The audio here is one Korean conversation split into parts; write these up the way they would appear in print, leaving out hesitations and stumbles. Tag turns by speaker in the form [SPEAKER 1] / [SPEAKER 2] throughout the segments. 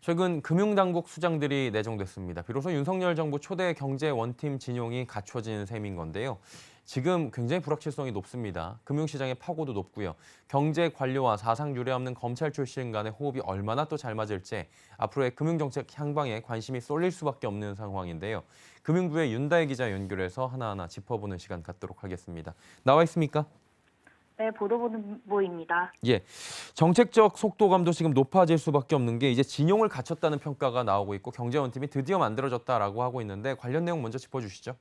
[SPEAKER 1] 최근 금융당국 수장들이 내정됐습니다. 비로소 윤석열 정부 초대 경제 원팀 진용이 갖춰진 셈인 건데요. 지금 굉장히 불확실성이 높습니다. 금융시장의 파고도 높고요. 경제 관료와 사상 유례 없는 검찰 출신 간의 호흡이 얼마나 또 잘 맞을지 앞으로의 금융정책 향방에 관심이 쏠릴 수밖에 없는 상황인데요. 금융부의 윤다혜 기자 연결해서 하나하나 짚어보는 시간 갖도록 하겠습니다. 나와 있습니까?
[SPEAKER 2] 네, 보도본부입니다.
[SPEAKER 1] 예, 정책적 속도감도 지금 높아질 수밖에 없는 게 이제 진용을 갖췄다는 평가가 나오고 있고 경제원팀이 드디어 만들어졌다라고 하고 있는데 관련 내용 먼저 짚어주시죠.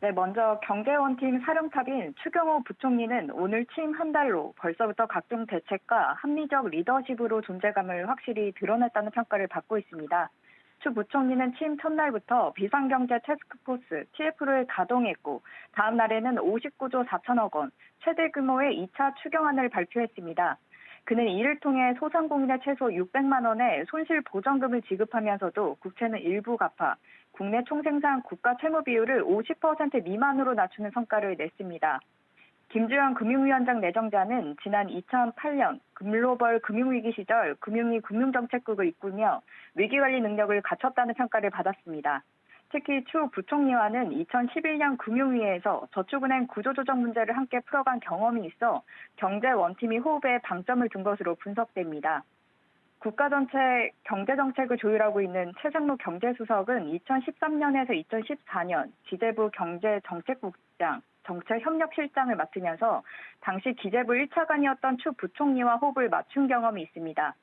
[SPEAKER 2] 네, 먼저 경제원팀 사령탑인 추경호 부총리는 오늘 취임 한 달로 벌써부터 각종 대책과 합리적 리더십으로 존재감을 확실히 드러냈다는 평가를 받고 있습니다. 추 부총리는 취임 첫날부터 비상경제 태스크포스 TF를 가동했고 다음 날에는 59조 4천억 원, 최대 규모의 2차 추경안을 발표했습니다. 그는 이를 통해 소상공인에 최소 600만 원의 손실 보전금을 지급하면서도 국채는 일부 갚아 국내 총생산 국가 채무 비율을 50% 미만으로 낮추는 성과를 냈습니다. 김주현 금융위원장 내정자는 지난 2008년 글로벌 금융위기 시절 금융위 금융정책국을 이끌며 위기관리 능력을 갖췄다는 평가를 받았습니다. 특히 추 부총리와는 2011년 금융위에서 저축은행 구조조정 문제를 함께 풀어간 경험이 있어 경제원팀이 호흡에 방점을 둔 것으로 분석됩니다. 국가 전체 경제정책을 조율하고 있는 최상무 경제수석은 2013년에서 2014년 기재부 경제정책국장, 정책협력실장을 맡으면서 당시 기재부 1차관이었던 추 부총리와 호흡을 맞춘 경험이 있습니다.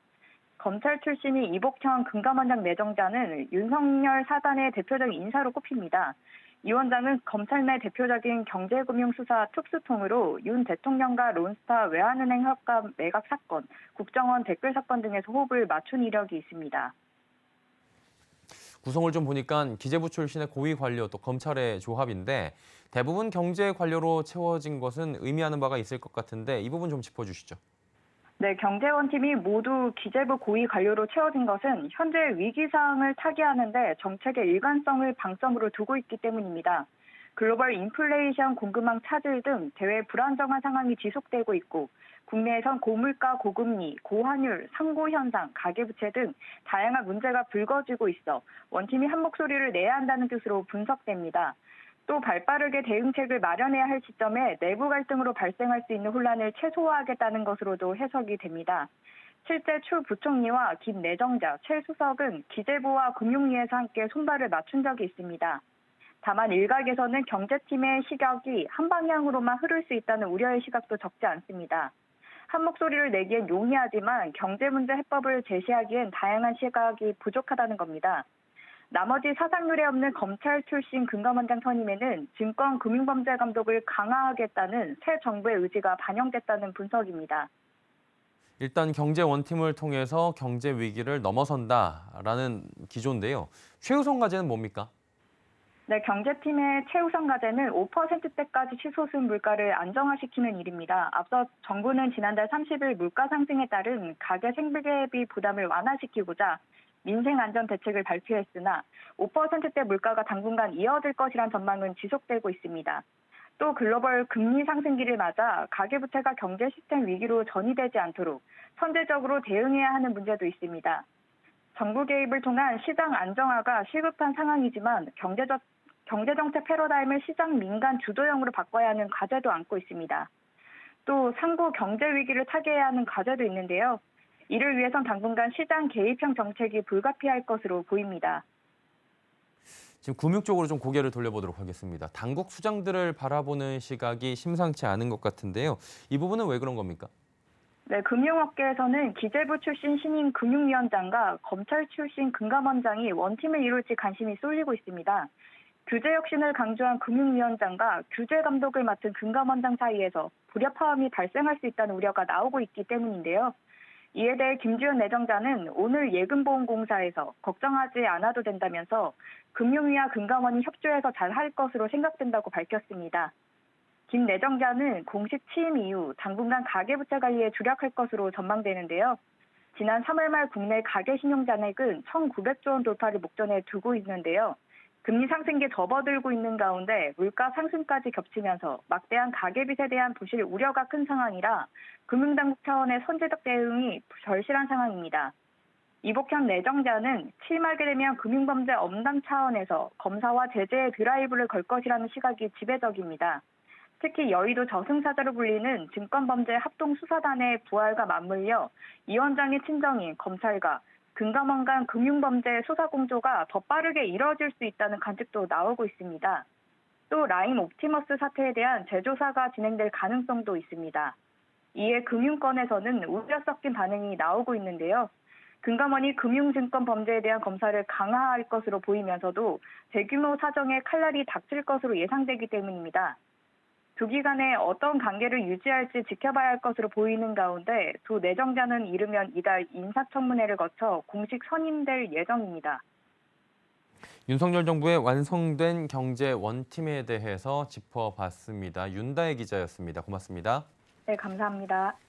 [SPEAKER 2] 검찰 출신이 이복형 금감원장 내정자는 윤석열 사단의 대표적인 인사로 꼽힙니다. 이 원장은 검찰 내 대표적인 경제금융수사 특수통으로 윤 대통령과 론스타 외환은행 협박 매각 사건, 국정원 댓글 사건 등에서 호흡을 맞춘 이력이 있습니다.
[SPEAKER 1] 구성을 좀 보니까 기재부 출신의 고위 관료 또 검찰의 조합인데 대부분 경제 관료로 채워진 것은 의미하는 바가 있을 것 같은데 이 부분 좀 짚어주시죠.
[SPEAKER 2] 네, 경제원팀이 모두 기재부 고위 관료로 채워진 것은 현재 위기 상황을 타개하는 데 정책의 일관성을 방점으로 두고 있기 때문입니다. 글로벌 인플레이션 공급망 차질 등 대외 불안정한 상황이 지속되고 있고 국내에선 고물가, 고금리, 고환율, 상고 현상, 가계부채 등 다양한 문제가 불거지고 있어 원팀이 한 목소리를 내야 한다는 뜻으로 분석됩니다. 또 발빠르게 대응책을 마련해야 할 시점에 내부 갈등으로 발생할 수 있는 혼란을 최소화하겠다는 것으로도 해석이 됩니다. 실제 추 부총리와 김 내정자, 최 수석은 기재부와 금융위에서 함께 손발을 맞춘 적이 있습니다. 다만 일각에서는 경제팀의 시각이 한 방향으로만 흐를 수 있다는 우려의 시각도 적지 않습니다. 한 목소리를 내기엔 용이하지만 경제 문제 해법을 제시하기엔 다양한 시각이 부족하다는 겁니다. 나머지 사상유례 없는 검찰 출신 금감원장 선임에는 증권금융범죄 감독을 강화하겠다는 새 정부의 의지가 반영됐다는 분석입니다.
[SPEAKER 1] 일단 경제 원팀을 통해서 경제 위기를 넘어선다라는 기조인데요. 최우선 과제는 뭡니까?
[SPEAKER 2] 네, 경제팀의 최우선 과제는 5%대까지 치솟은 물가를 안정화시키는 일입니다. 앞서 정부는 지난달 30일 물가 상승에 따른 가계 생계비 부담을 완화시키고자 민생 안전 대책을 발표했으나 5%대 물가가 당분간 이어질 것이란 전망은 지속되고 있습니다. 또 글로벌 금리 상승기를 맞아 가계부채가 경제 시스템 위기로 전이되지 않도록 선제적으로 대응해야 하는 문제도 있습니다. 정부 개입을 통한 시장 안정화가 시급한 상황이지만 경제정책 패러다임을 시장 민간 주도형으로 바꿔야 하는 과제도 안고 있습니다. 또 상고 경제 위기를 타개해야 하는 과제도 있는데요. 이를 위해선 당분간 시장 개입형 정책이 불가피할 것으로 보입니다.
[SPEAKER 1] 지금 금융 쪽으로 좀 고개를 돌려보도록 하겠습니다. 당국 수장들을 바라보는 시각이 심상치 않은 것 같은데요. 이 부분은 왜 그런 겁니까?
[SPEAKER 2] 네, 금융업계에서는 기재부 출신 신임 금융위원장과 검찰 출신 금감원장이 원팀을 이룰지 관심이 쏠리고 있습니다. 규제 혁신을 강조한 금융위원장과 규제 감독을 맡은 금감원장 사이에서 불협화음이 발생할 수 있다는 우려가 나오고 있기 때문인데요. 이에 대해 김주현 내정자는 오늘 예금보험공사에서 걱정하지 않아도 된다면서 금융위와 금감원이 협조해서 잘 할 것으로 생각된다고 밝혔습니다. 김 내정자는 공식 취임 이후 당분간 가계부채 관리에 주력할 것으로 전망되는데요. 지난 3월 말 국내 가계신용잔액은 1,900조 원 돌파를 목전에 두고 있는데요. 금리 상승기에 접어들고 있는 가운데 물가 상승까지 겹치면서 막대한 가계빚에 대한 부실 우려가 큰 상황이라 금융당국 차원의 선제적 대응이 절실한 상황입니다. 이복현 내정자는 취임하게 되면 금융범죄 엄단 차원에서 검사와 제재의 드라이브를 걸 것이라는 시각이 지배적입니다. 특히 여의도 저승사자로 불리는 증권범죄 합동수사단의 부활과 맞물려 이 원장의 친정인 검찰과 금감원 간 금융범죄 수사 공조가 더 빠르게 이뤄질 수 있다는 관측도 나오고 있습니다. 또 라임 옵티머스 사태에 대한 재조사가 진행될 가능성도 있습니다. 이에 금융권에서는 우려 섞인 반응이 나오고 있는데요. 금감원이 금융증권 범죄에 대한 검사를 강화할 것으로 보이면서도 대규모 사정에 칼날이 닥칠 것으로 예상되기 때문입니다. 두 기관의 어떤 관계를 유지할지 지켜봐야 할 것으로 보이는 가운데 두 내정자는 이르면 이달 인사청문회를 거쳐 공식 선임될 예정입니다.
[SPEAKER 1] 윤석열 정부의 완성된 경제 원팀에 대해서 짚어봤습니다. 윤다혜 기자였습니다. 고맙습니다.
[SPEAKER 2] 네, 감사합니다.